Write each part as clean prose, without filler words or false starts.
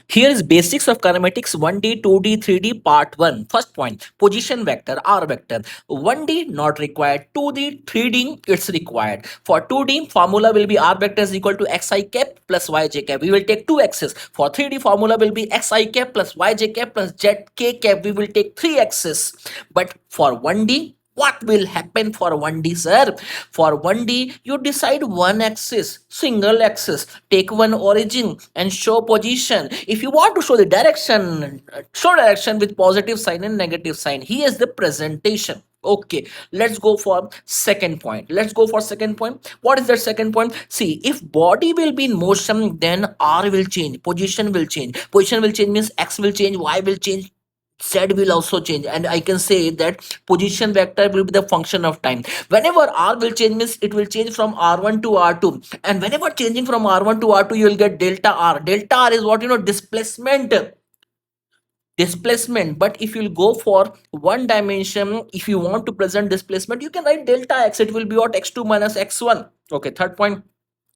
Here is basics of kinematics 1D, 2D, 3D part 1. First point, position vector, R vector. 1D not required, 2D, 3D it's required. For 2D formula will be R vector is equal to xi cap plus yj cap. We will take two x's. For 3D formula will be xi cap plus yj cap plus zk cap. We will take three x's. But for 1D, what will happen for 1D, sir? For 1D, you decide one axis, single axis, take one origin and show position. If you want to show direction with positive sign and negative sign. Here is the presentation. Okay, let's go for second point. What is the second point? See, if body will be in motion, then R will change, position will change. Position will change means X will change, Y will change, Z will also change, and I can say that position vector will be the function of time. Whenever R will change means it will change from R1 to R2, and whenever changing from R1 to R2 you will get delta R. Delta R is what, displacement. But if you'll go for one dimension, if you want to present displacement, you can write delta X. It will be what, x2 minus x1. Okay, third point,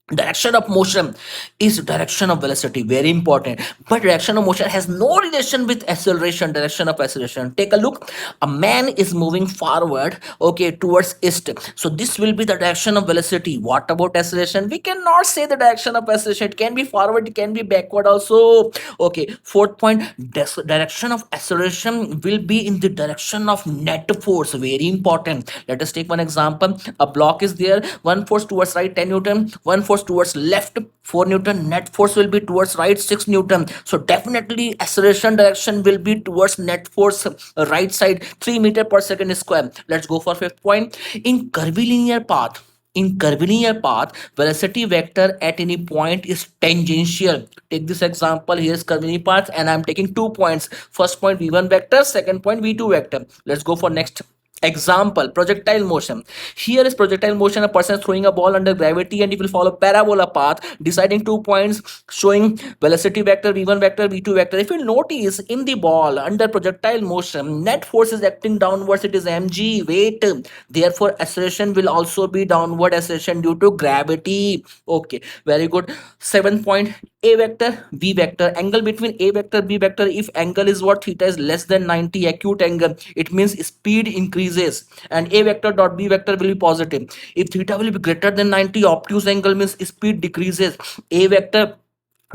direction of motion is direction of velocity, very important. But direction of motion has no relation with acceleration, direction of acceleration. Take a look, a man is moving forward, okay, towards east, so this will be the direction of velocity. What about acceleration? We cannot say the direction of acceleration. It can be forward, it can be backward also. Okay, fourth point, direction of acceleration will be in the direction of net force, very important. Let us take one example. A block is there, one force towards right 10 newton, one force towards left 4 newton, net force will be towards right 6 newton. So definitely acceleration direction will be towards net force, right side, 3 meter per second square. Let's go for fifth point. In curvilinear path, velocity vector at any point is tangential. Take this example. Here's curvilinear path and I'm taking 2 points. First point v1 vector, second point v2 vector. Let's go for next example, projectile motion. Here is projectile motion. A person is throwing a ball under gravity and it will follow parabola path, deciding 2 points, showing velocity vector v1 vector v2 vector. If you notice, in the ball under projectile motion, net force is acting downwards, it is mg, weight, therefore acceleration will also be downward acceleration due to gravity. Okay, very good. Seventh point, a vector b vector, angle between a vector b vector. If angle is what, theta is less than 90, acute angle, it means speed increases, and a vector dot b vector will be positive. If theta will be greater than 90, obtuse angle means speed decreases. A vector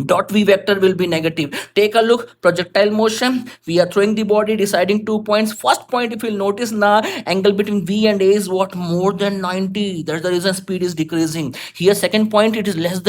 dot v vector will be negative. Take a look, projectile motion, we are throwing the body, deciding 2 points. First point, if you'll notice now, angle between v and a is what, more than 90, that's the reason speed is decreasing. Here second point, it is less than